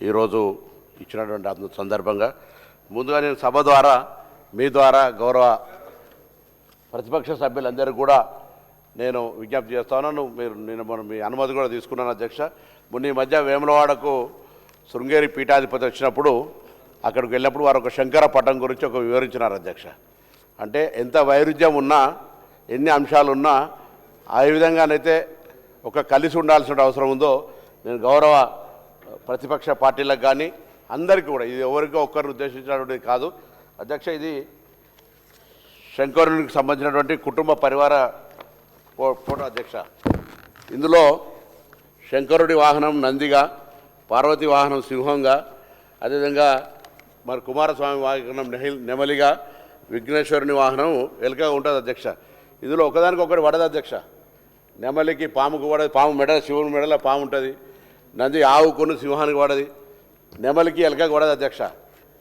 ఈరోజు ఇచ్చినటువంటి సందర్భంగా ముందుగా నేను సభ ద్వారా మీ ద్వారా గౌరవ ప్రతిపక్ష సభ్యులందరూ కూడా నేను విజ్ఞప్తి చేస్తాను. నేను మీ అనుమతి కూడా తీసుకున్నాను అధ్యక్ష. మొన్న ఈ మధ్య వేములవాడకు శృంగేరి పీఠాధిపతి వచ్చినప్పుడు అక్కడికి వెళ్ళినప్పుడు వారు ఒక శంకర పటం గురించి ఒక వివరించినారు అధ్యక్ష. అంటే ఎంత వైరుధ్యం ఉన్నా ఎన్ని అంశాలు ఉన్నా ఆ విధంగానైతే ఒక కలిసి ఉండాల్సిన అవసరం ఉందో నేను గౌరవ ప్రతిపక్ష పార్టీలకు కానీ అందరికీ కూడా, ఇది ఎవరికో ఒక్కరిని ఉద్దేశించినటువంటిది కాదు అధ్యక్ష. ఇది శంకరునికి సంబంధించినటువంటి కుటుంబ పరివార ఫోటో అధ్యక్ష. ఇందులో శంకరుడి వాహనం నందిగా, పార్వతి వాహనం సింహంగా, అదేవిధంగా మరి కుమారస్వామి వాహనం నెమలిగా, విఘ్నేశ్వరుని వాహనం ఎలుకగా ఉంటుంది అధ్యక్ష. ఇందులో ఒకదానికి ఒకటి పడదు అధ్యక్ష. నెమలికి పాముకు పడదు, పాము మెడ శివుని మెడలో పాము ఉంటుంది, నంది ఆవుకుని సింహానికి పడది, నెమలికి ఎలుకకు పడదు అధ్యక్ష.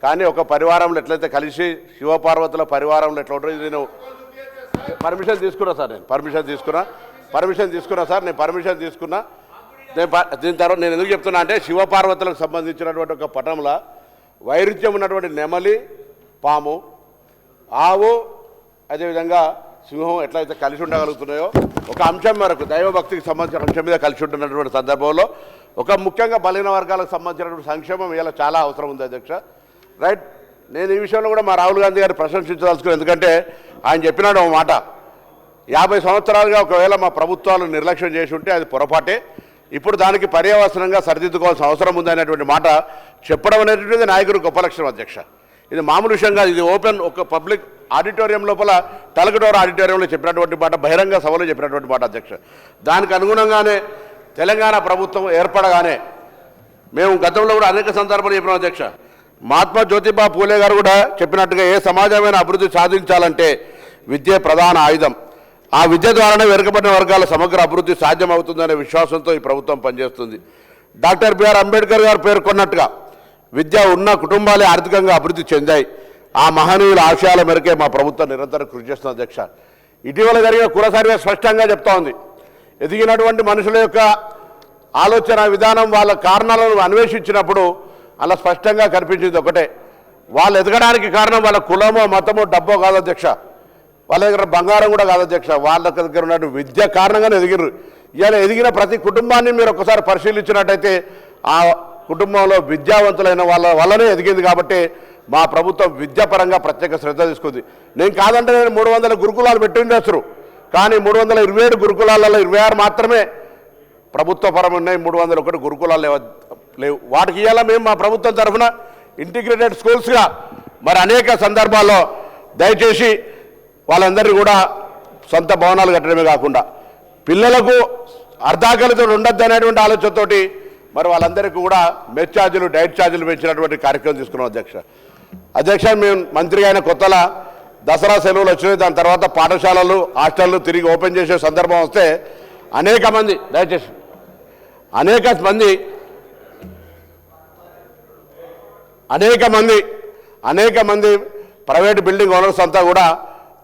కానీ ఒక పరివారంలో ఎట్లయితే కలిసి శివపార్వతుల పరివారంలో ఎట్లా ఉంటుంది, నేను పర్మిషన్ తీసుకున్నా సార్, నేను పర్మిషన్ తీసుకున్నా. దీని తర్వాత నేను ఎందుకు చెప్తున్నా అంటే శివపార్వతులకు సంబంధించినటువంటి ఒక పటంలో వైరుధ్యం ఉన్నటువంటి నెమలి, పాము, ఆవు, అదేవిధంగా సింహం ఎట్లయితే కలిసి ఉండగలుగుతున్నాయో ఒక అంశం వరకు దైవభక్తికి సంబంధించిన అంశం మీద కలిసి ఉంటున్నటువంటి సందర్భంలో ఒక ముఖ్యంగా బలహీన వర్గాలకు సంబంధించినటువంటి సంక్షేమం ఇలా చాలా అవసరం ఉంది అధ్యక్ష. రైట్, నేను ఈ విషయంలో కూడా మా రాహుల్ గాంధీ గారిని ప్రశంసించదలుచుకున్నాను. ఎందుకంటే ఆయన చెప్పినాడు ఒక మాట, 50 సంవత్సరాలుగా ఒకవేళ మా ప్రభుత్వాలు నిర్లక్ష్యం చేసి ఉంటే అది పొరపాటే, ఇప్పుడు దానికి పర్యవసనంగా సరిదిద్దుకోవాల్సిన అవసరం ఉందనేటువంటి మాట చెప్పడం అనేటువంటిది నాయకుడు గొప్ప లక్షణం అధ్యక్ష. ఇది మామూలు విషయంగా, ఇది ఓపెన్ ఒక పబ్లిక్ ఆడిటోరియం లోపల తలకటోర ఆడిటోరియంలో చెప్పినటువంటి మాట, బహిరంగ సభలో చెప్పినటువంటి మాట అధ్యక్ష. దానికి అనుగుణంగానే తెలంగాణ ప్రభుత్వం ఏర్పడగానే మేము గతంలో కూడా అనేక సందర్భాలు చెప్పినాం అధ్యక్ష. మహాత్మా జ్యోతిబా పూలే గారు కూడా చెప్పినట్టుగా ఏ సమాజమైన అభివృద్ధి సాధించాలంటే విద్యే ప్రధాన ఆయుధం, ఆ విద్య ద్వారానే వెనుకబడిన వర్గాల సమగ్ర అభివృద్ధి సాధ్యమవుతుందనే విశ్వాసంతో ఈ ప్రభుత్వం పనిచేస్తుంది. డాక్టర్ బిఆర్ అంబేద్కర్ గారు పేర్కొన్నట్టుగా విద్య ఉన్న కుటుంబాలే ఆర్థికంగా అభివృద్ధి చెందాయి. ఆ మహనీయుల ఆశయాల మేరకే మా ప్రభుత్వం నిరంతరం కృషి చేస్తుంది అధ్యక్ష. ఇటీవల జరిగిన కుల సర్వే స్పష్టంగా చెప్తా ఉంది, ఎదిగినటువంటి మనుషుల యొక్క ఆలోచన విధానం వాళ్ళ కారణాలను అన్వేషించినప్పుడు అలా స్పష్టంగా కనిపించింది ఒకటే, వాళ్ళు ఎదగడానికి కారణం వాళ్ళ కులమో మతమో డబ్బో కాదు అధ్యక్ష, వాళ్ళ దగ్గర బంగారం కూడా కాదు అధ్యక్ష, వాళ్ళ దగ్గర ఉన్న విద్య కారణంగానే ఎదిగిరు. ఇలా ఎదిగిన ప్రతి కుటుంబాన్ని మీరు ఒకసారి పరిశీలించినట్టయితే ఆ కుటుంబంలో విద్యావంతులైన వాళ్ళ వల్లనే ఎదిగింది. కాబట్టి మా ప్రభుత్వం విద్యాపరంగా ప్రత్యేక శ్రద్ధ తీసుకుంది. నేను కాదంటే నేను 300 గురుకులాలు పెట్టిండొచ్చు, కానీ 327 గురుకులాలలో 26 మాత్రమే ప్రభుత్వపరం ఉన్నాయి, 301 గురుకులాలు లేవు. వాటికి ఇవాళ మేము మా ప్రభుత్వం తరఫున ఇంటిగ్రేటెడ్ స్కూల్స్గా మరి అనేక సందర్భాల్లో దయచేసి వాళ్ళందరినీ కూడా సొంత భవనాలు కట్టడమే కాకుండా పిల్లలకు అర్ధాకలితో ఉండొద్దు అనేటువంటి ఆలోచనతోటి మరి వాళ్ళందరికీ కూడా మెస్ ఛార్జీలు, డైట్ ఛార్జీలు పెంచినటువంటి కార్యక్రమం తీసుకున్నాం అధ్యక్ష. మేము మంత్రి అయిన కొత్తలా దసరా సెలవులు వచ్చినాయి, దాని తర్వాత పాఠశాలలు, హాస్టళ్ళు తిరిగి ఓపెన్ చేసే సందర్భం వస్తే అనేక మంది దయచేసి అనేక మంది ప్రైవేట్ బిల్డింగ్ ఓనర్స్ అంతా కూడా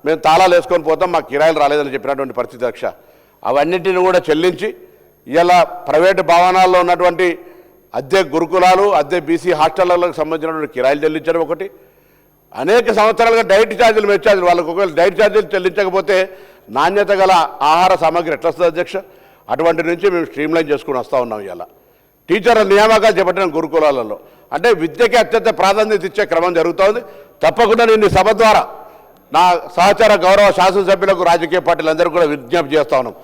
మేము తాళాలు వేసుకొని పోతాం, మాకు కిరాయిలు రాలేదని చెప్పినటువంటి పరిస్థితి అధ్యక్ష. అవన్నింటిని కూడా చెల్లించి ఇలా ప్రైవేటు భవనాల్లో ఉన్నటువంటి అద్దె గురుకులాలు, అద్దె బీసీ హాస్టళ్లకు సంబంధించినటువంటి కిరాయిలు చెల్లించడం ఒకటి, అనేక సంవత్సరాలుగా డైట్ ఛార్జీలు, మెస్ ఛార్జీలు, వాళ్ళకు ఒకవేళ డైట్ ఛార్జీలు చెల్లించకపోతే నాణ్యత గల ఆహార సామాగ్రి ఎట్లా వస్తుంది అధ్యక్ష. అటువంటి నుంచి మేము స్ట్రీమ్లైన్ చేసుకుని వస్తూ ఉన్నాం. ఇలా టీచర్ల నియామకాలు చేపట్టిన గురుకులాలలో అంటే విద్యకి అత్యంత ప్రాధాన్యత ఇచ్చే క్రమం జరుగుతోంది. తప్పకుండా నేను సభ ద్వారా నా సహచార గౌరవ శాసనసభ్యులకు, రాజకీయ పార్టీలందరూ కూడా విజ్ఞప్తి చేస్తా ఉన్నాం,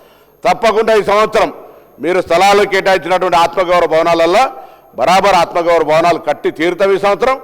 తప్పకుండా ఈ సంవత్సరం మీరు స్థలాలు కేటాయించినటువంటి ఆత్మగౌరవ భవనాలలో బరాబర్ ఆత్మగౌరవ భవనాలు కట్టి తీరుతాం ఈ సంవత్సరం.